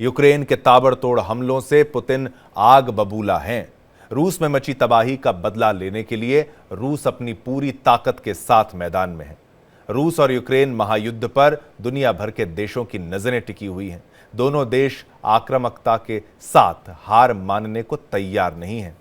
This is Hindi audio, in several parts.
यूक्रेन के ताबड़तोड़ हमलों से पुतिन आग बबूला हैं। रूस में मची तबाही का बदला लेने के लिए रूस अपनी पूरी ताकत के साथ मैदान में है। रूस और यूक्रेन महायुद्ध पर दुनिया भर के देशों की नजरें टिकी हुई हैं। दोनों देश आक्रामकता के साथ हार मानने को तैयार नहीं हैं।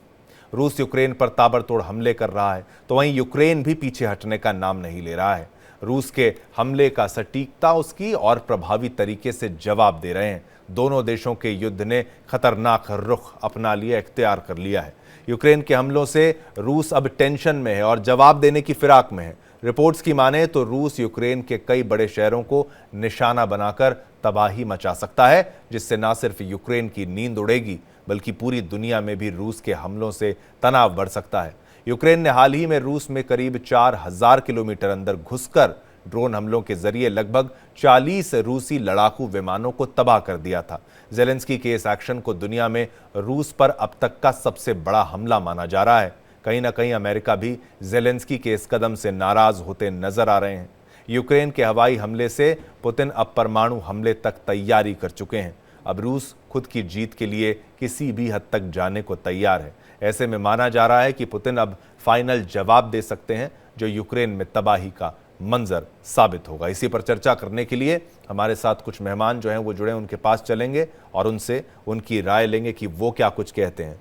रूस यूक्रेन पर ताबड़तोड़ हमले कर रहा है, तो वहीं यूक्रेन भी पीछे हटने का नाम नहीं ले रहा है। रूस के हमले का सटीकता उसकी और प्रभावी तरीके से जवाब दे रहे हैं। दोनों देशों के युद्ध ने खतरनाक रुख अपना लिया, इख्तियार कर लिया है। यूक्रेन के हमलों से रूस अब टेंशन में है और जवाब देने की फिराक में है। रिपोर्ट्स की माने तो रूस यूक्रेन के कई बड़े शहरों को निशाना बनाकर तबाही मचा सकता है, जिससे न सिर्फ यूक्रेन की नींद उड़ेगी बल्कि पूरी दुनिया में भी रूस के हमलों से तनाव बढ़ सकता है। यूक्रेन ने हाल ही में रूस में करीब 4000 किलोमीटर अंदर घुसकर ड्रोन हमलों के जरिए लगभग 40 रूसी लड़ाकू विमानों को तबाह कर दिया था। ज़ेलेंस्की के इस एक्शन को दुनिया में रूस पर अब तक का सबसे बड़ा हमला माना जा रहा है। कहीं ना कहीं अमेरिका भी ज़ेलेंस्की के इस कदम से नाराज होते नजर आ रहे हैं। यूक्रेन के हवाई हमले से पुतिन अब परमाणु हमले तक तैयारी कर चुके हैं। अब रूस खुद की जीत के लिए किसी भी हद तक जाने को तैयार है। ऐसे में माना जा रहा है कि पुतिन अब फाइनल जवाब दे सकते हैं, जो यूक्रेन में तबाही का मंजर साबित होगा। इसी पर चर्चा करने के लिए हमारे साथ कुछ मेहमान जो हैं वो जुड़े, उनके पास चलेंगे और उनसे उनकी राय लेंगे कि वो क्या कुछ कहते हैं।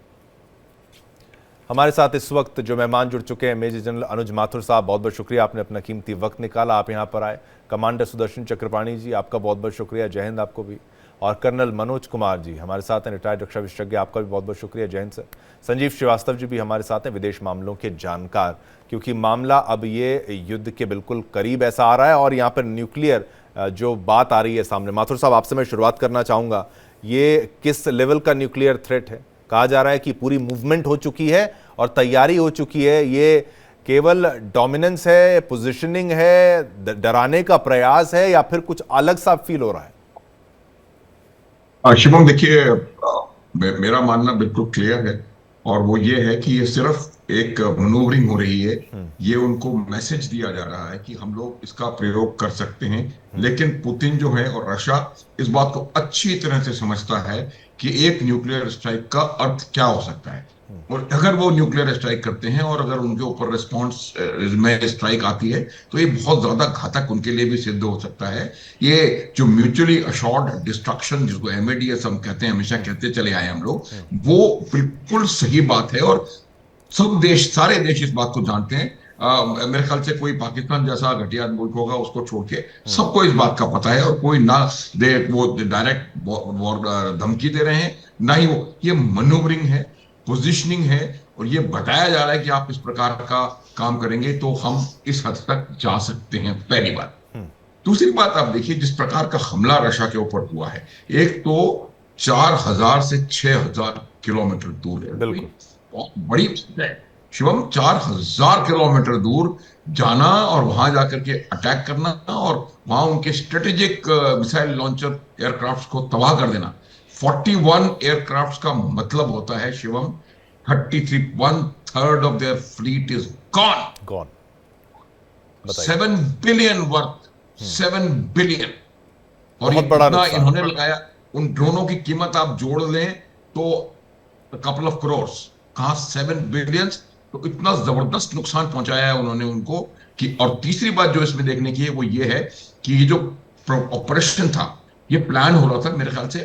हमारे साथ इस वक्त जो मेहमान जुड़ चुके हैं, मेजर जनरल अनुज माथुर साहब, बहुत बहुत शुक्रिया, आपने अपना कीमती वक्त निकाला, आप यहाँ पर आए। कमांडर सुदर्शन चक्रपाणी जी, आपका बहुत बहुत शुक्रिया, जय हिंद आपको भी। और कर्नल मनोज कुमार जी हमारे साथ हैं, रिटायर्ड रक्षा विशेषज्ञ, आपका भी बहुत बहुत शुक्रिया, जय हिंद सर। संजीव श्रीवास्तव जी भी हमारे साथ हैं, विदेश मामलों के जानकार, क्योंकि मामला अब ये युद्ध के बिल्कुल करीब ऐसा आ रहा है और यहाँ पर न्यूक्लियर जो बात आ रही है सामने। माथुर साहब, आपसे मैं शुरुआत करना चाहूँगा, ये किस लेवल का न्यूक्लियर थ्रेट है? कहा जा रहा है कि पूरी मूवमेंट हो चुकी है और तैयारी हो चुकी है। ये केवल डोमिनेंस है, पोजीशनिंग है, डराने का प्रयास है, या फिर कुछ अलग सा फील हो रहा है? शिवम, देखिए, मेरा मानना बिल्कुल क्लियर है और वो ये है कि ये सिर्फ एक मनूवरिंग हो रही है। ये उनको मैसेज दिया जा रहा है कि हम लोग इसका प्रयोग कर सकते हैं, लेकिन पुतिन जो है और रशिया इस बात को अच्छी तरह से समझता है कि एक न्यूक्लियर स्ट्राइक का अर्थ क्या हो सकता है। और अगर वो न्यूक्लियर स्ट्राइक करते हैं और अगर उनके ऊपर रिस्पॉन्स में स्ट्राइक आती है तो ये बहुत ज्यादा घातक उनके लिए भी सिद्ध हो सकता है। ये जो म्यूचुअली अशोर्ड डिस्ट्रक्शन, जिसको MADS हम कहते हैं, हमेशा कहते चले आए हम लोग, वो बिल्कुल सही बात है और सब देश, सारे देश इस बात को जानते हैं। मेरे ख्याल से कोई पाकिस्तान जैसा घटिया मुल्क होगा उसको छोड़ के सबको इस बात का पता है, और कोई ना वो डायरेक्ट वॉर धमकी दे रहे हैं, ना ही वो, ये मनूवरिंग है, पोजीशनिंग है, और ये बताया जा रहा है कि आप इस प्रकार का काम करेंगे तो हम इस हद तक जा सकते हैं, पहली बात। दूसरी बात, आप देखिए जिस प्रकार का हमला रशिया के ऊपर हुआ है, एक तो 4000 से 6000 किलोमीटर दूर है, बहुत बड़ी बात है शिवम। 4000 किलोमीटर दूर जाना और वहां जाकर के अटैक करना और वहां उनके स्ट्रेटेजिक मिसाइल लॉन्चर एयरक्राफ्ट को तबाह कर देना। 41 एयरक्राफ्ट का मतलब होता है Shivam 33, 1/3 of their fleet is gone. 7 billion worth, 7 billion. और ये इतना इन्होंने लगाया, उन ड्रोनों की कीमत आप जोड़ लें तो कपल ऑफ करोर्स, कहां 7 बिलियन। तो इतना जबरदस्त नुकसान पहुंचाया है उन्होंने उनको कि। और तीसरी बात जो इसमें देखने की है वो ये है कि ये जो ऑपरेशन था, ये प्लान हो रहा था मेरे ख्याल से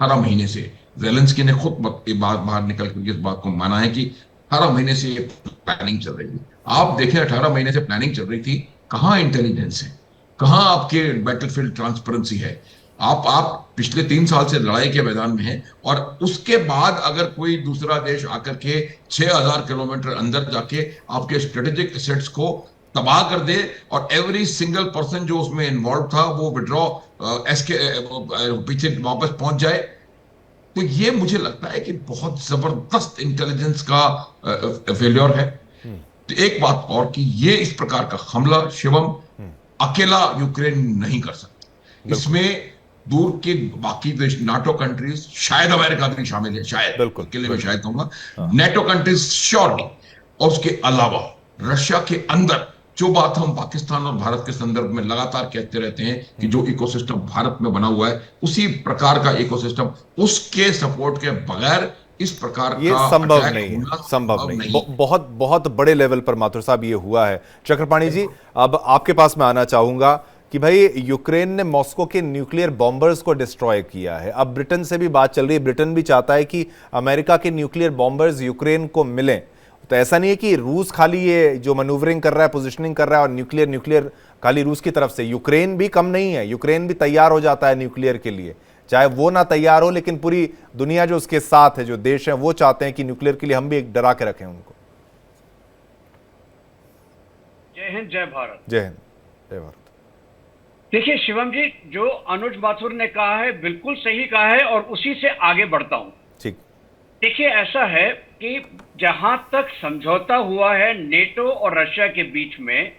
18 महीने से। ज़ेलेंस्की ने खुद बाहर निकल करके इस बात को माना है कि 18 महीने से ये प्लानिंग चल रही थी। आप देखें, 18 महीने से प्लानिंग चल रही थी, कहां इंटेलिजेंस है, कहां आपके बैटलफील्ड ट्रांसपेरेंसी है। आप पिछले 3 साल से लड़ाई के मैदान में हैं, और उसके बाद अगर कोई दूसरा देश आकर के 6000 किलोमीटर अंदर जाके आपके स्ट्रेटेजिक एसेट्स को तबाह कर दे और एवरी सिंगल पर्सन जो उसमें इन्वॉल्व था वो विड्रॉ पीछे वापस पहुंच जाए, तो ये मुझे लगता है कि बहुत जबरदस्त इंटेलिजेंस का फेल्योर है। तो एक बात और कि ये इस प्रकार का हमला शिवम अकेला यूक्रेन नहीं कर सकता, इसमें दूर के बाकी देश, नाटो कंट्रीज, शायद अमेरिका भी शामिल है, शायद, अकेले में शायद कहूंगा, नेटो कंट्रीज श्योरली, और उसके अलावा रशिया के अंदर जो बात हम पाकिस्तान और भारत के संदर्भ में लगातार कहते रहते हैं कि जो इकोसिस्टम भारत में बना हुआ है उसी प्रकार का इकोसिस्टम, उसके सपोर्ट के बगैर इस प्रकार ये का संभव अटैक नहीं है, होना संभव संभव नहीं। नहीं। बहुत बहुत बड़े लेवल पर माथुर साहब ये हुआ है। चक्रपाणी जी, अब आपके पास मैं आना चाहूंगा कि भाई यूक्रेन ने मॉस्को के न्यूक्लियर बॉम्बर्स को डिस्ट्रॉय किया है। अब ब्रिटेन से भी बात चल रही है, ब्रिटेन भी चाहता है कि अमेरिका के न्यूक्लियर बॉम्बर्स यूक्रेन को मिलें। तो ऐसा नहीं है कि रूस खाली ये जो मैन्यूवरिंग कर रहा है, पोजिशनिंग कर रहा है और न्यूक्लियर खाली रूस की तरफ से, यूक्रेन भी कम नहीं है। यूक्रेन भी तैयार हो जाता है न्यूक्लियर के लिए, चाहे वो ना तैयार हो, लेकिन पूरी दुनिया जो उसके साथ है, जो देश है, वो चाहते हैं कि न्यूक्लियर के लिए हम भी एक डरा के रखें उनको। जय हिंद, जय भारत। जय हिंद, जय भारत। देखिए शिवम जी, जो अनुज माथुर ने कहा है बिल्कुल सही कहा है और उसी से आगे बढ़ता हूं। ठीक। देखिए ऐसा है कि जहां तक समझौता हुआ है नेटो और रशिया के बीच में,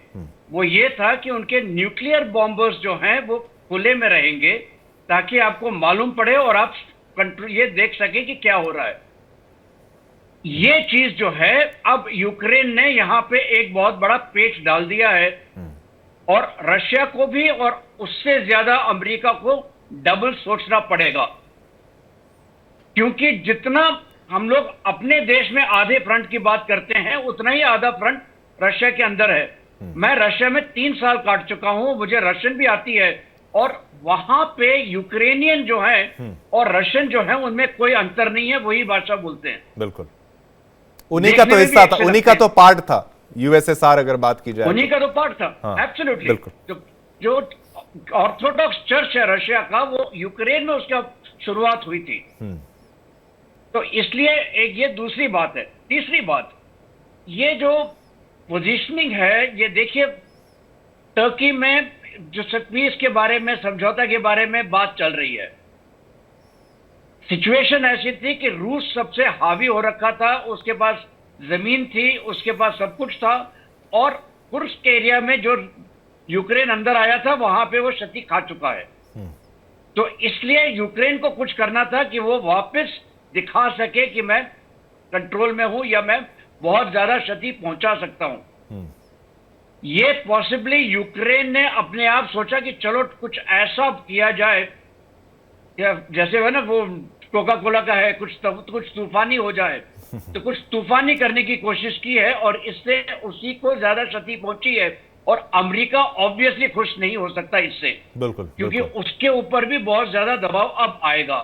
वो ये था कि उनके न्यूक्लियर बॉम्बर्स जो हैं वो खुले में रहेंगे ताकि आपको मालूम पड़े और आप कंट्रोल ये देख सके कि क्या हो रहा है। ये चीज जो है, अब यूक्रेन ने यहां पे एक बहुत बड़ा पेच डाल दिया है और रशिया को भी और उससे ज्यादा अमेरिका को डबल सोचना पड़ेगा, क्योंकि जितना हम लोग अपने देश में आधे फ्रंट की बात करते हैं उतना ही आधा फ्रंट रशिया के अंदर है। मैं रशिया में 3 साल काट चुका हूं, मुझे रशियन भी आती है और वहां पे यूक्रेनियन जो है और रशियन जो है उनमें कोई अंतर नहीं है, वही भाषा बोलते हैं। बिल्कुल, उन्हीं का तो हिस्सा था, उन्हीं का तो पार्ट था यूएसएसआर, अगर बात की जाए उन्हीं का तो पार्ट था। एब्सोल्युटली। जो ऑर्थोडॉक्स चर्च है रशिया का, वो यूक्रेन में उसका शुरुआत हुई थी। तो इसलिए एक ये दूसरी बात है। तीसरी बात, ये जो पोजीशनिंग है, ये देखिए टर्की में जो पीस के बारे में, समझौता के बारे में बात चल रही है, सिचुएशन ऐसी थी कि रूस सबसे हावी हो रखा था, उसके पास जमीन थी, उसके पास सब कुछ था और कुर्स्क एरिया में जो यूक्रेन अंदर आया था वहां पे वो क्षति खा चुका है। तो इसलिए यूक्रेन को कुछ करना था कि वो वापस दिखा सके कि मैं कंट्रोल में हूं या मैं बहुत ज्यादा क्षति पहुंचा सकता हूं। ये पॉसिबली यूक्रेन ने अपने आप सोचा कि चलो कुछ ऐसा किया जाए, या जैसे है ना वो कोका कोला का है, कुछ तूफानी हो जाए, तो कुछ तूफानी करने की कोशिश की है और इससे उसी को ज्यादा क्षति पहुंची है। और अमेरिका ऑब्वियसली खुश नहीं हो सकता इससे, बिल्कुल, क्योंकि उसके ऊपर भी बहुत ज्यादा दबाव अब आएगा।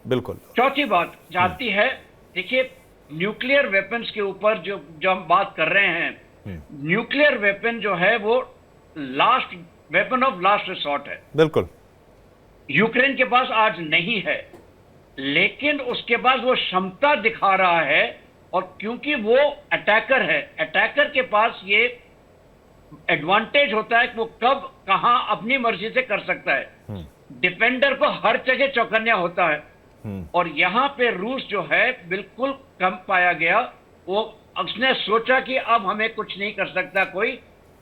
बिल्कुल। चौथी बात जाती है, देखिए न्यूक्लियर वेपन्स के ऊपर जो हम बात कर रहे हैं, न्यूक्लियर वेपन जो है वो last weapon of last resort है। बिल्कुल। यूक्रेन के पास आज नहीं है, लेकिन उसके पास वो क्षमता दिखा रहा है और क्योंकि वो अटैकर है, अटैकर के पास ये एडवांटेज होता है कि वो कब कहां अपनी मर्जी से कर सकता है। डिफेंडर को हर जगह चौकन्या होता है और यहां पे रूस जो है बिल्कुल कम पाया गया। वो उसने सोचा कि अब हमें कुछ नहीं कर सकता कोई,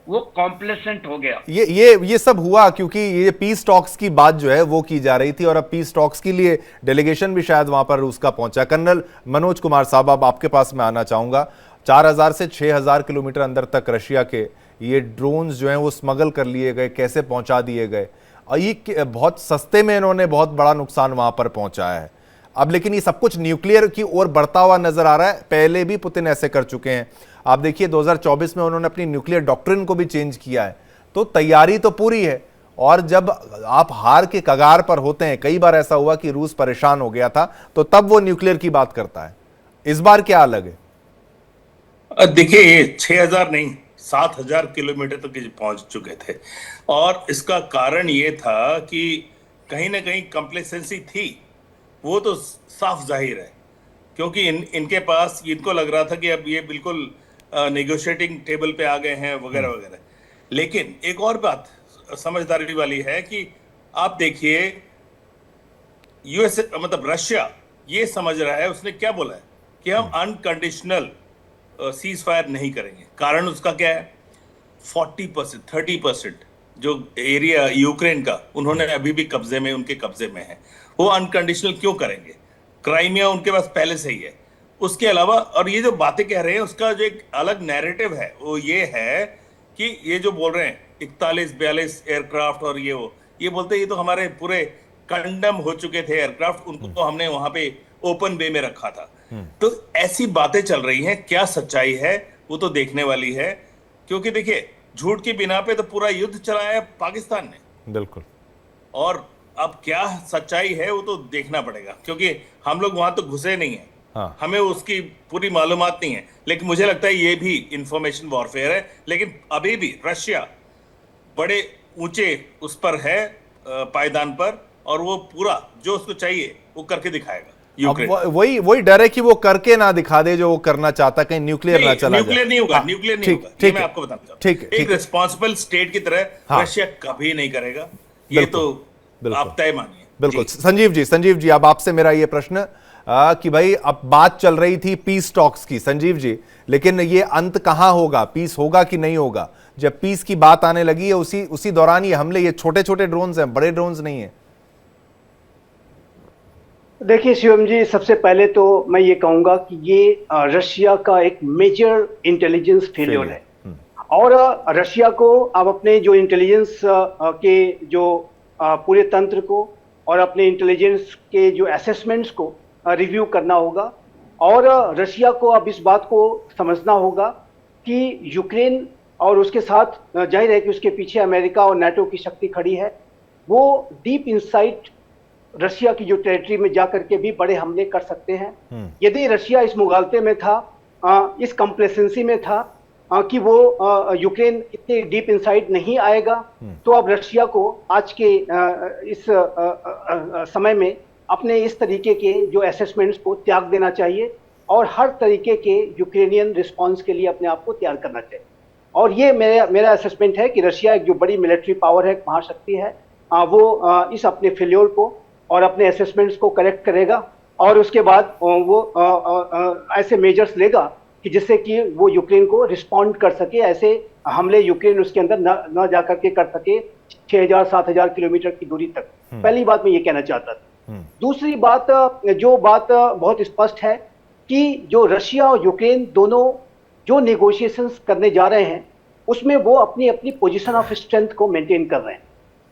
वो कॉम्प्लेसेंट हो गया। ये सब हुआ क्योंकि ये पीस टॉक्स की बात जो है वो की जा रही थी और अब पीस टॉक्स के लिए डेलीगेशन भी शायद वहां पर रूस का पहुंचा। कर्नल मनोज कुमार साहब, अब आपके पास मैं आना चाहूंगा। 4000 से 6000 किलोमीटर अंदर तक रशिया के ये ड्रोन्स जो हैं वो स्मगल कर लिए गए, कैसे पहुंचा दिए गए, और ये बहुत सस्ते में इन्होंने बहुत बड़ा नुकसान वहां पर पहुंचाया है। अब लेकिन ये सब कुछ न्यूक्लियर की ओर बढ़ता हुआ नजर आ रहा है। पहले भी पुतिन ऐसे कर चुके हैं। आप देखिए 2024 में उन्होंने अपनी न्यूक्लियर डॉक्ट्रिन को भी चेंज किया है। तो तैयारी तो पूरी है, और जब आप हार के कगार पर होते हैं, कई बार ऐसा हुआ कि रूस परेशान हो गया था, तो तब वो न्यूक्लियर की बात करता है। इस बार क्या अलग है? देखिए 6000 नहीं 7000 किलोमीटर तक पहुंच चुके थे और इसका कारण ये था कि कहीं ना कहीं कंप्लेसेंसी थी, वो तो साफ जाहिर है, क्योंकि इनके पास, इनको लग रहा था कि अब ये बिल्कुल नेगोशिएटिंग टेबल पे आ गए हैं वगैरह वगैरह। लेकिन एक और बात समझदारी वाली है कि आप देखिए यूएस मतलब रशिया ये समझ रहा है, उसने क्या बोला है कि हम अनकंडीशनल सीज फायर नहीं करेंगे। कारण उसका क्या है, 40% 30% जो एरिया यूक्रेन का उन्होंने अभी भी कब्जे में, उनके कब्जे में है। वो अनकंडीशनल क्यों करेंगे? क्राइमिया उनके पास पहले से ही है। उसके अलावा, और ये जो बातें कह रहे हैं उसका जो एक अलग नैरेटिव है वो ये है कि ये जो बोल रहे हैं 41-42 एयरक्राफ्ट और ये बोलते हैं ये तो हमारे पूरे कंडम हो चुके थे एयरक्राफ्ट, उनको तो हमने वहां पे ओपन बे में रखा था। तो ऐसी बातें चल रही हैं, क्या सच्चाई है वो तो देखने वाली है, क्योंकि देखिए झूठ की बिना पे तो पूरा युद्ध चलाया है पाकिस्तान ने। बिल्कुल। और अब क्या सच्चाई है वो तो देखना पड़ेगा, क्योंकि हम लोग वहां तो घुसे नहीं है। हाँ। हमें उसकी पूरी मालूमात नहीं है, लेकिन मुझे लगता है ये भी इंफॉर्मेशन वॉरफेयर है। लेकिन अभी भी रशिया बड़े ऊंचे उस पर है पायदान पर, और वो पूरा जो उसको चाहिए वो करके दिखाएगा। अब वही डर है कि वो करके ना दिखा दे जो वो करना चाहता, कहीं न्यूक्लियर ना चला जाए। न्यूक्लियर नहीं होगा, न्यूक्लियर नहीं होगा, ये मैं आपको बताना चाहता हूं। एक रिस्पॉन्सिबल स्टेट की तरह रशिया कभी नहीं करेगा, ये तो आप तय मानिए। बिल्कुल। संजीव जी अब आपसे मेरा ये प्रश्न कि भाई अब बात चल रही थी पीस टॉक्स की, संजीव जी, लेकिन ये अंत कहां होगा, पीस होगा कि नहीं होगा? जब पीस की बात आने लगी है उसी दौरान ये हमले, ये छोटे छोटे ड्रोन्स हैं, बड़े ड्रोन्स नहीं है। देखिए शिवम जी, सबसे पहले तो मैं ये कहूंगा कि ये रशिया का एक मेजर इंटेलिजेंस फेलियर है। और रशिया को अब अपने जो इंटेलिजेंस के जो पूरे तंत्र को और अपने इंटेलिजेंस के जो असेसमेंट्स को रिव्यू करना होगा। और रशिया को अब इस बात को समझना होगा कि यूक्रेन और उसके साथ जाहिर है कि उसके पीछे अमेरिका और नाटो की शक्ति खड़ी है। वो डीप इनसाइड रशिया की जो टेरिटरी में जाकर के भी बड़े हमले कर सकते हैं। यदि रशिया इस मुगालते में था, इस कंप्लेसेंसी में था कि वो यूक्रेन इतने डीप इनसाइड नहीं आएगा, तो अब रशिया को आज के इस समय में अपने इस तरीके के जो असेसमेंट्स को त्याग देना चाहिए और हर तरीके के यूक्रेनियन रिस्पांस के लिए अपने आप को तैयार करना चाहिए। और ये मेरा असेसमेंट है कि रशिया एक जो बड़ी मिलिट्री पावर है, एक महाशक्ति है, वो इस अपने फेल्योर को और अपने असेसमेंट्स को करेक्ट करेगा और उसके बाद वो ऐसे मेजर्स लेगा कि जिससे कि वो यूक्रेन को रिस्पॉन्ड कर सके। ऐसे हमले यूक्रेन उसके अंदर न जा करके कर सके 6000-7000 किलोमीटर की दूरी तक। पहली बात मैं ये कहना चाहता था। दूसरी बात, जो बात बहुत स्पष्ट है कि जो रशिया और यूक्रेन दोनों जो नेगोशिएशंस करने जा रहे हैं उसमें वो अपनी अपनी पोजीशन ऑफ स्ट्रेंथ को मेंटेन कर रहे हैं।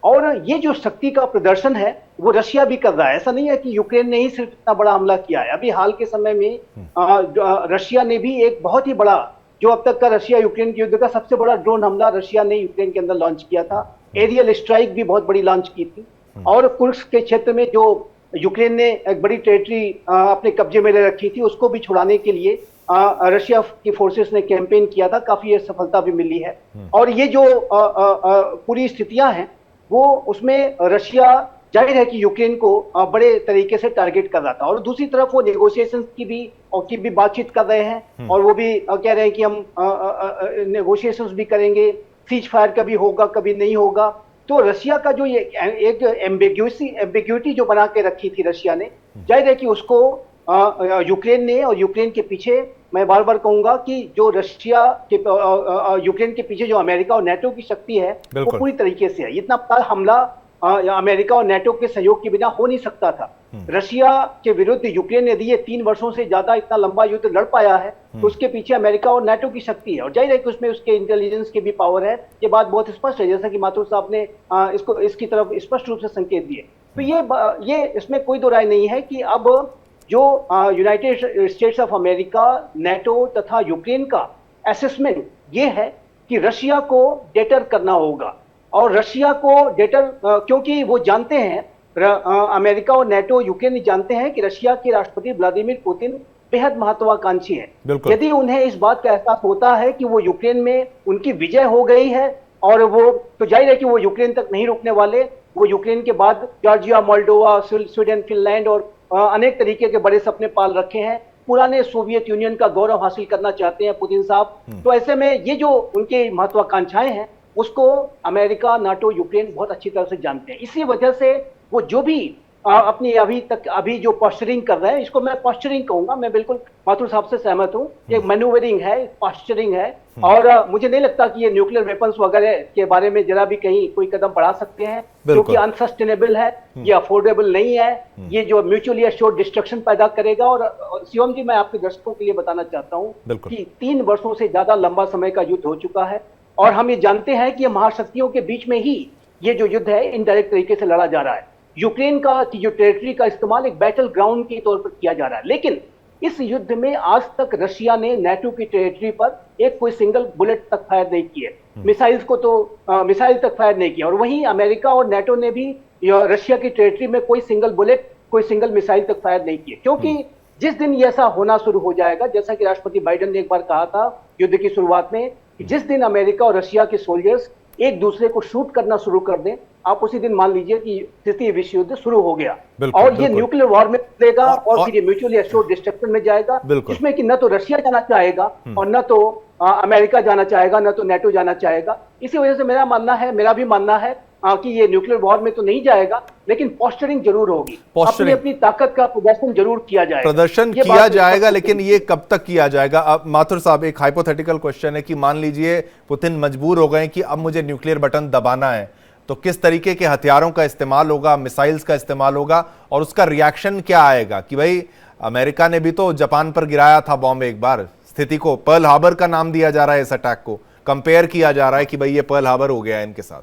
और ये जो शक्ति का प्रदर्शन है वो रशिया भी कर रहा है। ऐसा नहीं है कि यूक्रेन ने ही सिर्फ इतना बड़ा हमला किया है। अभी हाल के समय में रशिया ने भी एक बहुत ही बड़ा, जो अब तक का रशिया यूक्रेन के युद्ध का सबसे बड़ा ड्रोन हमला रशिया ने यूक्रेन के अंदर लॉन्च किया था। एरियल स्ट्राइक भी बहुत बड़ी लॉन्च की थी। और कुर्स्क के क्षेत्र में जो यूक्रेन ने एक बड़ी टेरिटरी अपने कब्जे में ले रखी थी, उसको भी छुड़ाने के लिए रशिया की फोर्सेस ने कैंपेन किया था। काफी सफलता भी मिली है। और ये जो पूरी स्थितियां हैं वो उसमें रशिया जाहिर है कि यूक्रेन को बड़े तरीके से टारगेट कर रहा था। और दूसरी तरफ वो नेगोशिएशंस की भी बातचीत कर रहे हैं और वो भी कह रहे हैं कि हम नेगोशिएशंस भी करेंगे, सीज फायर कभी होगा कभी नहीं होगा। तो रशिया का जो ये एक एम्बिग्यूटी जो बना के रखी थी रशिया ने, जाहिर है कि उसको यूक्रेन ने, और यूक्रेन के पीछे मैं बार बार कहूंगा कि जो रशिया के यूक्रेन के पीछे जो अमेरिका और नाटो की शक्ति है वो पूरी तरीके से है। इतना बड़ा हमला अमेरिका और नाटो के सहयोग के बिना हो नहीं सकता था। रशिया के विरुद्ध यूक्रेन यदि ये 3 वर्षों से ज्यादा इतना लंबा युद्ध लड़ पाया है तो उसके पीछे अमेरिका और नाटो की शक्ति है। और जाहिर है कि उसमें उसके इंटेलिजेंस की भी पावर है। ये बात बहुत स्पष्ट है, जैसा कि माथुर साहब ने इसकी तरफ स्पष्ट रूप से संकेत दिए। तो ये इसमें कोई दो राय नहीं है कि अब जो United states of America, NATO तथा यूक्रेन का असेसमेंट ये है कि रशिया को डेटर करना होगा। और रशिया को डेटर क्योंकि वो जानते हैं, अमेरिका और नाटो यूक्रेन जानते हैं कि रशिया के राष्ट्रपति व्लादिमीर पुतिन बेहद महत्वाकांक्षी है। यदि उन्हें इस बात का एहसास होता है कि वो यूक्रेन में उनकी विजय हो गई है और वो, तो जाहिर है कि वो यूक्रेन तक नहीं रुकने वाले। वो यूक्रेन के बाद जॉर्जिया, मोल्डोवा, स्वीडन, फिनलैंड और अनेक तरीके के बड़े सपने पाल रखे हैं। पुराने सोवियत यूनियन का गौरव हासिल करना चाहते हैं पुतिन साहब। तो ऐसे में ये जो उनके महत्वाकांक्षाएं हैं उसको अमेरिका, नाटो, यूक्रेन बहुत अच्छी तरह से जानते हैं। इसी वजह से वो जो भी अपनी अभी जो पॉस्चरिंग कर रहे हैं, इसको मैं पॉस्चरिंग कहूंगा। मैं बिल्कुल माथुर साहब से सहमत हूं। एक मैन्यूवरिंग है, पॉस्चरिंग है। और मुझे नहीं लगता कि ये न्यूक्लियर वेपन्स वगैरह के बारे में जरा भी कहीं कोई कदम बढ़ा सकते हैं, क्योंकि अनसस्टेनेबल है, ये अफोर्डेबल नहीं है, ये जो म्यूचुअली एश्योर्ड डिस्ट्रक्शन पैदा करेगा। और शिवम जी, मैं आपके दर्शकों के लिए बताना चाहता हूं कि 3 वर्षों से ज्यादा लंबा समय का युद्ध हो चुका है और हम ये जानते हैं कि ये महाशक्तियों के बीच में ही ये जो युद्ध है इनडायरेक्ट तरीके से लड़ा जा रहा है। यूक्रेन का जो टेरिटरी का इस्तेमाल एक बैटल ग्राउंड के तौर पर किया जा रहा है, लेकिन इस युद्ध में आज तक रशिया ने नेटो की टेरिटरी पर एक कोई सिंगल बुलेट तक फायर नहीं की है। मिसाइल्स को तो मिसाइल तक फायर नहीं किया, और वहीं अमेरिका और नेटो ने भी रशिया की टेरिटरी में कोई सिंगल बुलेट, कोई सिंगल मिसाइल तक फायर नहीं किए। क्योंकि जिस दिन ये ऐसा होना शुरू हो जाएगा, जैसा कि राष्ट्रपति बाइडेन ने एक बार कहा था युद्ध की शुरुआत में, कि जिस दिन अमेरिका और रशिया के सोल्जर्स एक दूसरे को शूट करना शुरू कर दें, आप उसी दिन मान लीजिए कि तृतीय विश्व युद्ध शुरू हो गया और ये न्यूक्लियर वॉर में बदलेगा और फिर ये म्यूचुअली एश्योर्ड डिस्ट्रक्शन में जाएगा, जिसमें कि न तो रशिया जाना चाहेगा और न तो अमेरिका जाना चाहेगा, न तो नेटो जाना चाहेगा। इसी वजह से मेरा भी मानना है कि ये न्यूक्लियर वॉर में तो नहीं जाएगा, लेकिन पोस्चरिंग जरूर होगी, अपनी ताकत का प्रदर्शन जरूर किया जाएगा। लेकिन ये कब तक किया जाएगा? अब माथुर साहब, एक हाइपोथेटिकल क्वेश्चन है कि मान लीजिए पुतिन मजबूर हो गए कि अब मुझे न्यूक्लियर बटन दबाना है, तो किस तरीके के हथियारों का इस्तेमाल होगा, मिसाइल्स का इस्तेमाल होगा, और उसका रिएक्शन क्या आएगा? कि भाई अमेरिका ने भी तो जापान पर गिराया था बॉम्ब एक बार, स्थिति को पर्ल हार्बर का नाम दिया जा रहा है, इस अटैक को कंपेयर किया जा रहा है कि भाई ये पर्ल हार्बर हो गया है इनके साथ।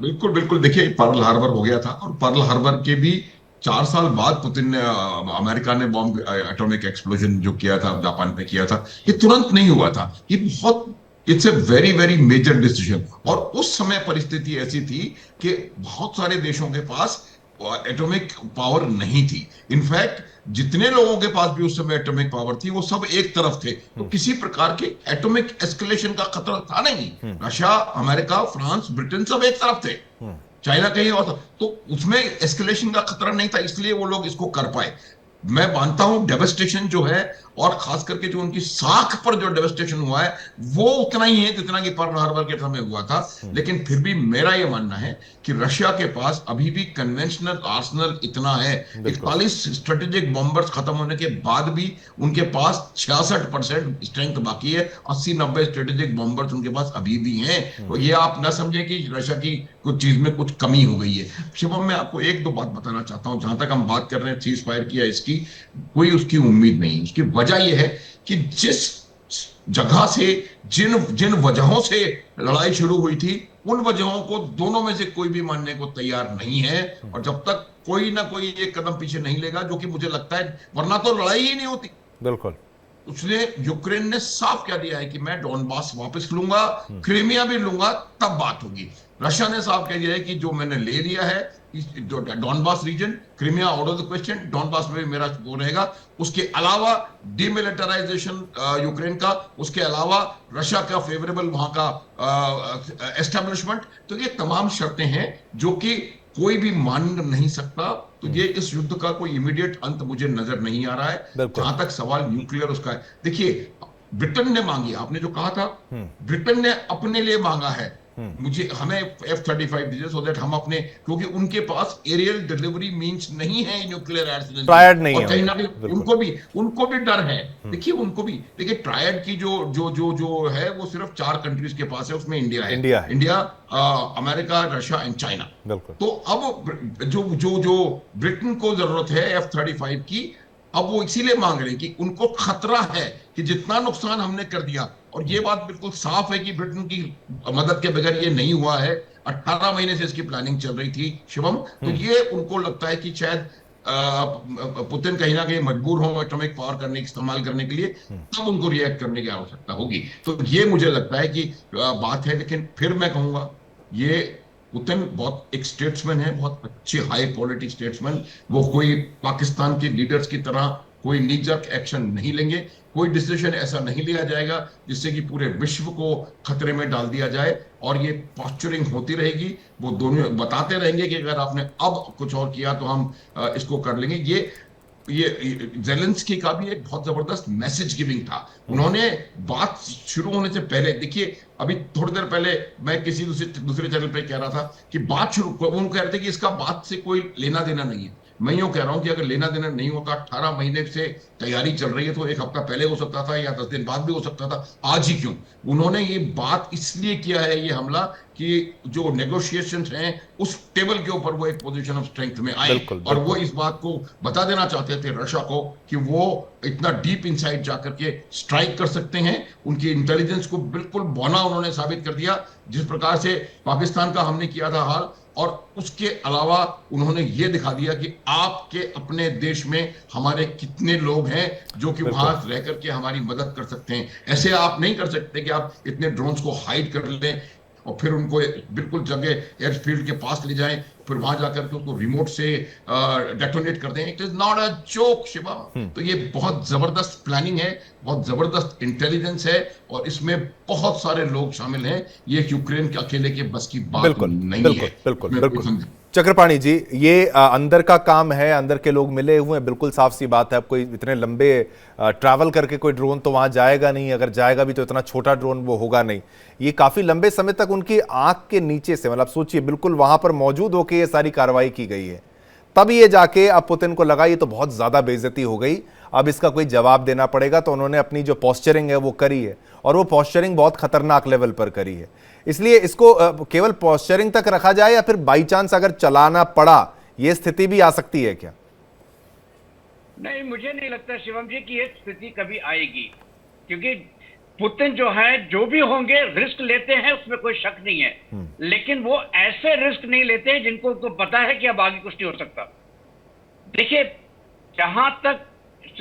बिल्कुल बिल्कुल, देखिए पर्ल हार्बर हो गया था, और पर्ल हार्बर के भी 4 साल बाद पुतिन ने अमेरिका ने बॉम्ब एटॉमिक एक्सप्लोजन जो किया था जापान पे किया था, ये तुरंत नहीं हुआ था, ये बहुत it's a very very major decision. और उस समय परिस्थिति ऐसी थी कि बहुत सारे देशों के पास एटॉमिक पावर नहीं थी। इनफैक्ट जितने लोगों के पास भी उस समय एटॉमिक पावर थी वो सब एक तरफ थे, तो किसी प्रकार के एटॉमिक एस्केलेशन का खतरा था नहीं। रशिया, अमेरिका, फ्रांस, ब्रिटेन सब एक तरफ थे, चाइना कहीं और था, तो उसमें एस्केलेशन का खतरा नहीं था, इसलिए वो लोग इसको कर पाए। मैं मानता हूं डेवस्टेशन जो है, और खास करके जो उनकी साख पर जो डेवस्टेशन हुआ है वो उतना ही है जितना कि पर्ल हार्बर के समय हुआ था। लेकिन फिर भी मेरा यह मानना है कि रशिया के पास अभी भी कन्वेंशनल आर्सनल इतना है, 41 स्ट्रेटेजिक बॉम्बर्स खत्म होने के बाद भी उनके पास 66% स्ट्रेंथ बाकी है, 80-90 स्ट्रेटेजिक बॉम्बर्स उनके पास अभी भी हैं। तो ये आप ना समझे कि रशिया की कुछ चीज में कुछ कमी हो गई है। शिवम, मैं आपको एक दो बात बताना चाहता हूं। जहां तक हम बात कर रहे हैं सीज फायर की, इसकी कोई उसकी उम्मीद नहीं। उसकी वजह यह है कि जिस जगह से जिन वजहों से लड़ाई शुरू हुई थी, उन वजहों को दोनों में से कोई भी मानने को तैयार नहीं है, और जब तक कोई ना कोई एक कदम पीछे नहीं लेगा, जो कि मुझे लगता है, वरना तो लड़ाई ही नहीं होती। बिल्कुल, उसने यूक्रेन ने साफ कह दिया है कि मैं डॉनबास वापस लूंगा, क्रीमिया भी लूंगा, तब बात होगी। रशिया ने साफ कह दिया है कि जो मैंने ले लिया है Donbas region, Crimea out of the question, Donbas में भी मेरा वो रहेगा। उसके अलावा डिमिलिटराइजेशन यूक्रेन का, उसके अलावा रशिया का फेवरेबल वहां का एस्टेब्लिशमेंट। तो ये तमाम शर्तें हैं जो कि कोई भी मान नहीं सकता। तो ये इस युद्ध का कोई इमीडिएट अंत मुझे नजर नहीं आ रहा है। जहां तक सवाल न्यूक्लियर उसका है, देखिए ब्रिटेन ने मांगी, आपने जो कहा था, ब्रिटेन ने अपने लिए मांगा है, हमें F-35 दीजिए, सो दैट हम अपने, क्योंकि उनके पास एरियल डिलीवरी मींस नहीं है न्यूक्लियर आर्सेनल, ट्रायड नहीं है, और कहीं ना कहीं उनको भी डर है। देखिए उनको भी, देखिए ट्रायड की जो है वो सिर्फ 4 कंट्रीज के पास है, उसमें इंडिया है, India, America, Russia and China. तो अब जो ब्रिटेन को जरूरत है F-35 की, अब वो इसीलिए मांग रहे हैं कि उनको खतरा है कि जितना नुकसान हमने कर दिया, और ये बात बिल्कुल साफ है कि ब्रिटेन की मदद के बगैर ये नहीं हुआ है, 18 महीने से इसकी प्लानिंग चल रही थी शिवम। तो ये उनको लगता है कि शायद पुतिन कहीं ना कहीं मजबूर हो एटॉमिक पावर इस्तेमाल करने के लिए, तब उनको रिएक्ट करने की आवश्यकता होगी। तो ये मुझे लगता है कि बात है। लेकिन फिर मैं कहूंगा, ये पुतिन बहुत एक स्टेट्समैन है, बहुत अच्छे हाई क्वालिटी स्टेट्समैन। वो कोई पाकिस्तान के लीडर्स की तरह कोई नीजक एक्शन नहीं लेंगे, कोई डिसीजन ऐसा नहीं लिया जाएगा जिससे कि पूरे विश्व को खतरे में डाल दिया जाए, और ये पॉस्चरिंग होती रहेगी। वो दोनों बताते रहेंगे कि अगर आपने अब कुछ और किया तो हम इसको कर लेंगे। ये जेलेंस्की का भी एक बहुत जबरदस्त मैसेज गिविंग था। उन्होंने बात शुरू होने से पहले, देखिए अभी थोड़ी देर पहले मैं किसी दूसरे चैनल पे कह रहा था कि बात शुरू, उनको कह रहे थे कि इसका बात से कोई लेना देना नहीं है, मैं यूं कह रहा हूं कि अगर लेना देना नहीं होता, 18 महीने से तैयारी चल रही है, तो एक हफ्ता पहले हो सकता था या 10 दिन बाद भी हो सकता था, आज ही क्यों? उन्होंने ये बात इसलिए किया है, ये हमला, कि जो नेगोशिएशंस हैं उस टेबल के ऊपर वो एक पोजीशन ऑफ स्ट्रेंथ में आए। बिल्कुल, और वो बिल्कुल। इस बात को बता देना चाहते थे रशिया को कि वो इतना डीप इनसाइड जाकर के स्ट्राइक कर सकते हैं। उनकी इंटेलिजेंस को बिल्कुल बौना उन्होंने साबित कर दिया, जिस प्रकार से पाकिस्तान का हमने किया था हाल। और उसके अलावा उन्होंने ये दिखा दिया कि आपके अपने देश में हमारे कितने लोग हैं जो कि वहां रह करके हमारी मदद कर सकते हैं। ऐसे आप नहीं कर सकते कि आप इतने ड्रोन्स को हाइड कर लें और फिर उनको बिल्कुल जगह एयरफील्ड के पास ले जाएं, फिर वहां जाकर के उसको रिमोट से डेटोनेट कर दें। It is not a joke Shiva. तो ये बहुत जबरदस्त प्लानिंग है, बहुत जबरदस्त इंटेलिजेंस है, और इसमें बहुत सारे लोग शामिल हैं। ये यूक्रेन के अकेले के बस की बात बिल्कुल, नहीं बिल्कुल, है। बिल्कुल, बिल्कुल। चक्रपाणी जी, ये अंदर का काम है, अंदर के लोग मिले हुए हैं, बिल्कुल साफ सी बात है। अब कोई इतने लंबे ट्रैवल करके कोई ड्रोन तो वहां जाएगा नहीं, अगर जाएगा भी तो इतना छोटा ड्रोन वो होगा नहीं। ये काफी लंबे समय तक उनकी आंख के नीचे से, मतलब सोचिए, बिल्कुल वहां पर मौजूद होकर ये सारी कार्रवाई की गई है। तब ये जाके अब पुतिन को लगा ये तो बहुत ज्यादा बेइज्जती हो गई, अब इसका कोई जवाब देना पड़ेगा, तो उन्होंने अपनी जो पोस्चरिंग है वो करी है, और वो पोस्चरिंग बहुत खतरनाक लेवल पर करी है। इसलिए इसको केवल पोस्चरिंग तक रखा जाए, या फिर बाई चांस अगर चलाना पड़ा, ये स्थिति भी आ सकती है क्या? नहीं, मुझे नहीं लगता शिवम जी कि ये स्थिति कभी आएगी, क्योंकि पुतिन जो है, जो भी होंगे, रिस्क लेते हैं, उसमें कोई शक नहीं है। लेकिन वो ऐसे रिस्क नहीं लेते जिनको तो पता है कि अब आगे कुछ नहीं हो सकता। देखिए, जहां तक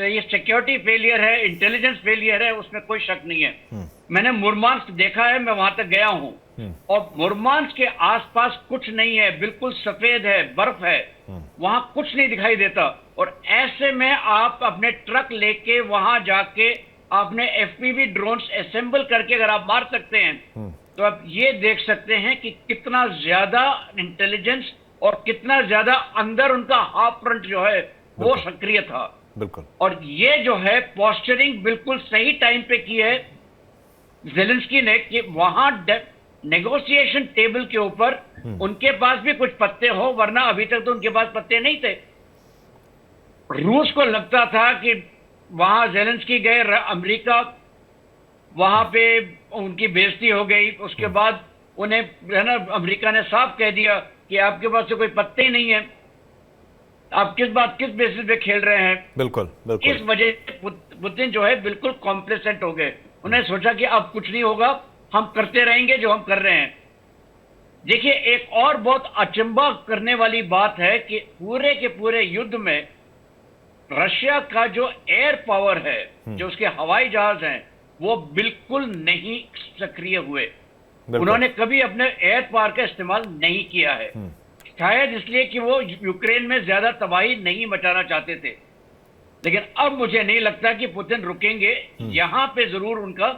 ये सिक्योरिटी फेलियर है, इंटेलिजेंस फेलियर है, उसमें कोई शक नहीं है। मैंने मुर्मांस्क देखा है, मैं वहां तक गया हूं, और मुर्मांस्क के आसपास कुछ नहीं है, बिल्कुल सफेद है, बर्फ है, वहां कुछ नहीं दिखाई देता। और ऐसे में आप अपने ट्रक लेके वहां जाके आपने एफपीवी ड्रोन्स असेंबल करके अगर आप मार सकते हैं, तो आप ये देख सकते हैं कि कितना ज्यादा इंटेलिजेंस और कितना ज्यादा अंदर उनका हाफ फ्रंट जो है वो सक्रिय था। बिल्कुल। और ये जो है पोस्चरिंग बिल्कुल सही टाइम पे की है ज़ेलेंस्की ने, कि वहां नेगोशिएशन टेबल के ऊपर उनके पास भी कुछ पत्ते हो, वरना अभी तक तो उनके पास पत्ते नहीं थे। रूस को लगता था कि वहां ज़ेलेंस्की गए, अमेरिका, वहां पे उनकी बेइज्जती हो गई। उसके बाद उन्हें है ना, अमेरिका ने साफ कह दिया कि आपके पास तो कोई पत्ते ही नहीं है, आप किस बेसिस पे खेल रहे हैं। बिल्कुल, बिल्कुल। इस वजह से पुतिन जो है बिल्कुल कॉम्प्लेसेंट हो गए। उन्हें सोचा कि अब कुछ नहीं होगा, हम करते रहेंगे जो हम कर रहे हैं। देखिए, एक और बहुत अचंभा करने वाली बात है कि पूरे के पूरे युद्ध में रशिया का जो एयर पावर है, जो उसके हवाई जहाज हैं, वो बिल्कुल नहीं सक्रिय हुए। उन्होंने कभी अपने एयर पावर का इस्तेमाल नहीं किया है, शायद इसलिए कि वो यूक्रेन में ज्यादा तबाही नहीं मचाना चाहते थे। लेकिन अब मुझे नहीं लगता कि पुतिन रुकेंगे। यहां पे जरूर उनका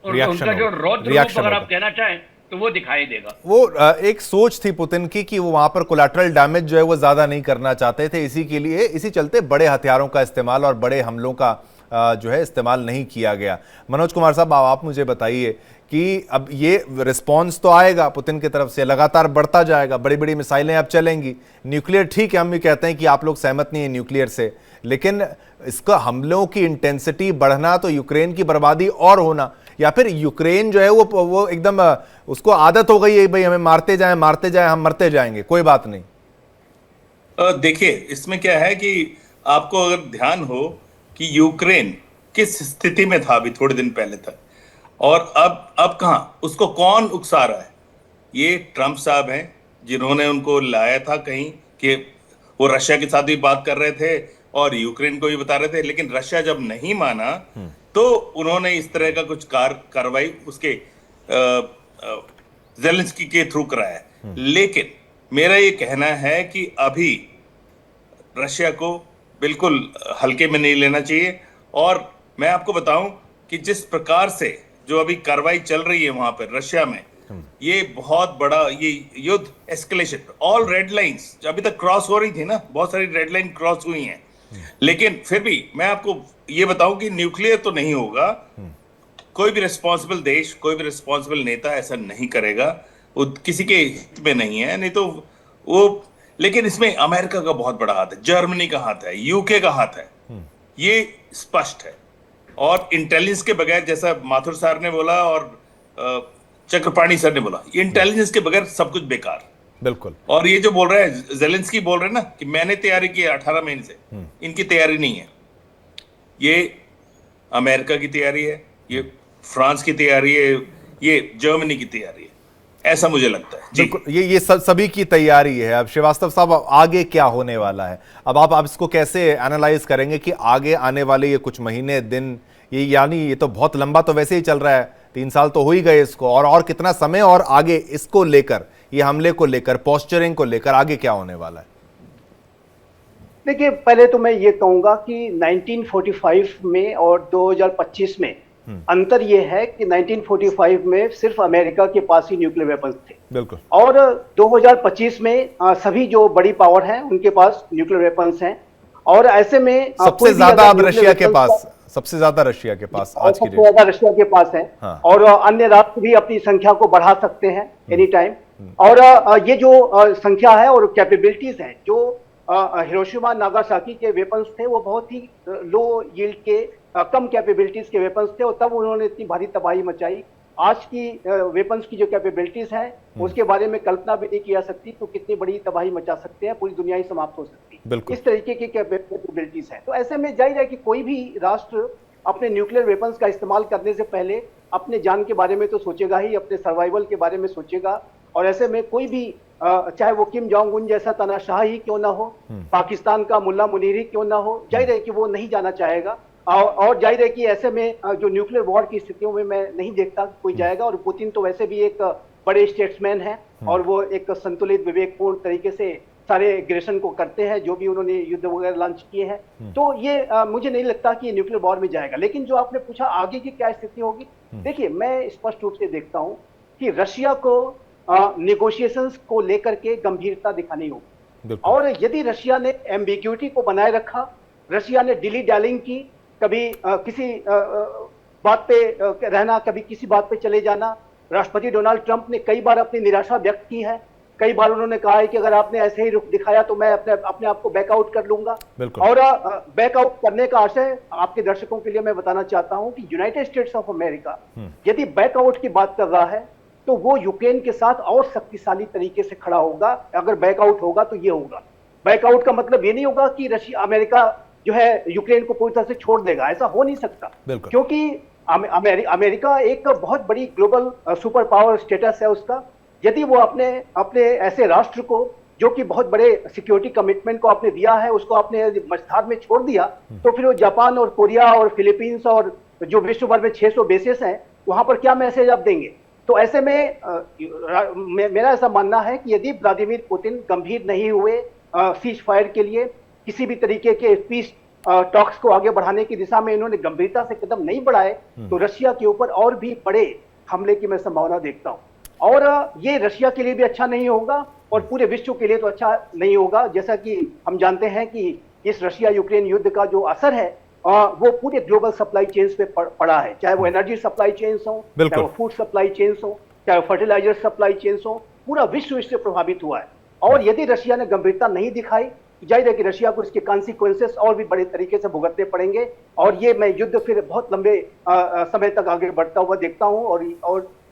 जो रौद्र रूप अगर आप कहना चाहें तो वो दिखाई देगा। वो एक सोच थी पुतिन की कि वो वहां पर कोलैटरल डैमेज जो है वो ज्यादा नहीं करना चाहते थे, इसी चलते बड़े हथियारों का इस्तेमाल और बड़े हमलों का जो है इस्तेमाल नहीं किया गया। मनोज कुमार साहब, आप मुझे बताइए कि अब ये रिस्पांस तो आएगा पुतिन की तरफ से, लगातार बढ़ता जाएगा, बड़ी बड़ी मिसाइलें अब चलेंगी, न्यूक्लियर, ठीक है, हम भी कहते हैं कि आप लोग सहमत नहीं है न्यूक्लियर से, लेकिन इसका हमलों की इंटेंसिटी बढ़ना तो यूक्रेन की बर्बादी और होना, या फिर यूक्रेन जो है वो एकदम उसको आदत हो गई है भाई हमें मारते जाएं, हम मरते जाएंगे, कोई बात नहीं। देखिए, इसमें क्या है कि आपको अगर ध्यान हो कि यूक्रेन किस स्थिति में था अभी थोड़े दिन पहले तक, और अब कहां, उसको कौन उकसा रहा है? ये ट्रंप साहब हैं, जिन्होंने उनको लाया था कहीं कि वो रशिया के साथ भी बात कर रहे थे और यूक्रेन को भी बता रहे थे, लेकिन रशिया जब नहीं माना तो उन्होंने इस तरह का कुछ कार्रवाई उसके ज़ेलेंस्की के थ्रू कराया है। लेकिन मेरा ये कहना है कि अभी रशिया को बिल्कुल हल्के में नहीं लेना चाहिए। और मैं आपको बताऊं कि जिस प्रकार से जो अभी कार्रवाई चल रही है वहां पर रशिया में, ये बहुत बड़ा ये युद्ध एस्केलेशन, ऑल रेड लाइंस अभी तक क्रॉस हो रही थी ना, बहुत सारी रेड लाइन क्रॉस हुई हैं, लेकिन फिर भी मैं आपको ये बताऊं कि न्यूक्लियर तो नहीं होगा। कोई भी रिस्पॉन्सिबल देश, कोई भी रिस्पॉन्सिबल नेता ऐसा नहीं करेगा, वो किसी के हित में नहीं है। नहीं तो वो लेकिन इसमें अमेरिका का बहुत बड़ा हाथ है, जर्मनी का हाथ है, यूके का हाथ है, ये स्पष्ट है। और इंटेलिजेंस के बगैर, जैसा माथुर सर ने बोला और चक्रपाणी सर ने बोला, इंटेलिजेंस के बगैर सब कुछ बेकार। बिल्कुल। और ये जो बोल रहे हैं जेलेंस्की बोल रहे हैं ना कि मैंने तैयारी की है 18 महीने से, इनकी तैयारी नहीं है, ये अमेरिका की तैयारी है, ये फ्रांस की तैयारी है, ये जर्मनी की तैयारी है, ऐसा मुझे लगता है। जी। बिल्कुल, ये सभी की तैयारी है। अब श्रीवास्तव साहब, आगे क्या होने वाला है? अब आप इसको कैसे एनालाइज करेंगे कि आगे आने वाले ये कुछ महीने, दिन, ये यानी ये तो बहुत लंबा तो वैसे ही चल रहा है, 3 साल तो हो ही गए इसको, और कितना समय, और आगे इसको लेकर, ये हमले को लेकर, पोस्चरिंग को लेकर आगे क्या होने वाला है? देखिए, पहले तो मैं ये कहूंगा कि 1945 में और 2025 में अंतर ये है कि 1945 में सिर्फ अमेरिका के पास ही न्यूक्लियर वेपन्स थे, बिल्कुल, और 2025 में सभी जो बड़ी पावर हैं उनके पास न्यूक्लियर वेपन्स हैं। और ऐसे में सबसे ज्यादा अब रशिया के पास, सबसे ज्यादा रशिया के पास आज की डेट, सबसे ज्यादा रशिया के पास है। हाँ। और अन्य राष्ट्र भी अपनी संख्या को बढ़ा सकते हैं एनी टाइम। और ये जो संख्या है और कैपेबिलिटीज हैं, जो हिरोशिमा नागासाकी के वेपन्स थे वो बहुत ही लो यील्ड के कम कैपेबिलिटीज के वेपन्स थे, और तब उन्होंने इतनी भारी तबाही मचाई। आज की वेपन्स की जो कैपेबिलिटीज हैं उसके बारे में कल्पना भी नहीं की जा सकती, तो कितनी बड़ी तबाही मचा सकते हैं, पूरी दुनिया ही समाप्त हो सकती है। इस तरीके की कैपेबिलिटीज हैं। तो ऐसे में जाहिर है कि कोई भी राष्ट्र अपने न्यूक्लियर वेपन्स का इस्तेमाल करने से पहले अपने जान के बारे में तो सोचेगा ही, अपने सर्वाइवल के बारे में सोचेगा। और ऐसे में कोई भी चाहे वो किम जोंग उन जैसा तानाशाह ही क्यों ना हो, पाकिस्तान का मुल्ला मुनीर ही क्यों ना हो, जाहिर है कि वो नहीं जाना चाहेगा। और जाहिर है कि ऐसे में जो न्यूक्लियर वॉर की स्थितियों में मैं नहीं देखता कोई जाएगा। और पुतिन तो वैसे भी एक बड़े स्टेट्समैन हैं, और वो एक संतुलित विवेकपूर्ण तरीके से सारे एग्रेशन को करते हैं, जो भी उन्होंने युद्ध वगैरह लॉन्च किए हैं। तो ये मुझे नहीं लगता कि ये न्यूक्लियर वॉर में जाएगा। लेकिन जो आपने पूछा आगे की क्या स्थिति होगी, देखिए, मैं स्पष्ट रूप से देखता हूं कि रशिया को नेगोशिएशंस को लेकर के गंभीरता दिखानी होगी। और यदि रशिया ने एम्बिग्यूटी को बनाए रखा, रशिया ने डिली डैलिंग की, कभी किसी बात पे रहना, कभी किसी बात पे चले जाना। राष्ट्रपति डोनाल्ड ट्रंप ने कई बार अपनी निराशा व्यक्त की है, कई बार उन्होंने कहा है कि अगर आपने ऐसे ही रुख दिखाया तो मैं अपने आप को बैकआउट कर लूंगा। और बैकआउट करने का आशय आपके दर्शकों के लिए मैं बताना चाहता हूं कि यूनाइटेड स्टेट्स ऑफ अमेरिका यदि बैकआउट की बात कर रहा है तो वो यूक्रेन के साथ और शक्तिशाली तरीके से खड़ा होगा। अगर बैकआउट होगा तो ये होगा। बैकआउट का मतलब ये नहीं होगा कि अमेरिका जो है यूक्रेन को पूरी तरह से छोड़ देगा, ऐसा हो नहीं सकता, क्योंकि अमेरिका एक बहुत बड़ी ग्लोबल सुपर पावर स्टेटस है उसका। यदि वो अपने ऐसे राष्ट्र को जो कि बहुत बड़े सिक्योरिटी कमिटमेंट को आपने दिया है, उसको आपने मझधार में छोड़ दिया, तो फिर वो जापान और कोरिया और फिलीपींस और जो विश्व भर में 600 बेसेस हैं वहां पर क्या मैसेज आप देंगे? तो ऐसे में मेरा ऐसा मानना है कि यदि व्लादिमीर पुतिन गंभीर नहीं हुए सीज फायर के लिए, किसी भी तरीके के पीस टॉक्स को आगे बढ़ाने की दिशा में इन्होंने गंभीरता से कदम नहीं बढ़ाए, तो रशिया के ऊपर और भी बड़े हमले की मैं संभावना देखता हूं। और ये रशिया के लिए भी अच्छा नहीं होगा और पूरे विश्व के लिए तो अच्छा नहीं होगा। जैसा कि हम जानते हैं कि इस रशिया यूक्रेन युद्ध का जो असर है वो पूरे ग्लोबल सप्लाई चेन्स पे पड़ा है, चाहे वो एनर्जी सप्लाई चेन्स हो, चाहे वो फूड सप्लाई चेन्स हो, चाहे वो फर्टिलाइजर सप्लाई चेन्स हो, पूरा विश्व इससे प्रभावित हुआ है। और यदि रशिया ने गंभीरता नहीं दिखाई, जाहिर है कि रशिया को इसके कॉन्सिक्वेंसेस और भी बड़े तरीके से भुगतने पड़ेंगे। और ये मैं युद्ध फिर बहुत लंबे समय तक आगे बढ़ता हुआ देखता हूँ।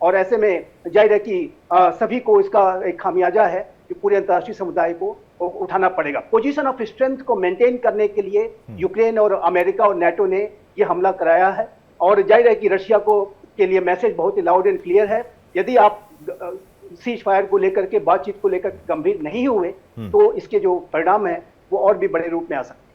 और ऐसे में जाहिर है कि सभी को इसका एक खामियाजा है कि पूरे अंतर्राष्ट्रीय समुदाय को उठाना पड़ेगा। पोजीशन ऑफ स्ट्रेंथ को मेंटेन करने के लिए यूक्रेन और अमेरिका और नाटो ने ये हमला कराया है। और जाहिर है कि रशिया को के लिए मैसेज बहुत ही लाउड एंड क्लियर है, यदि आप सीज फायर को लेकर के, बातचीत को लेकर गंभीर नहीं हुए तो इसके जो परिणाम है वो और भी बड़े रूप में आ सकते हैं।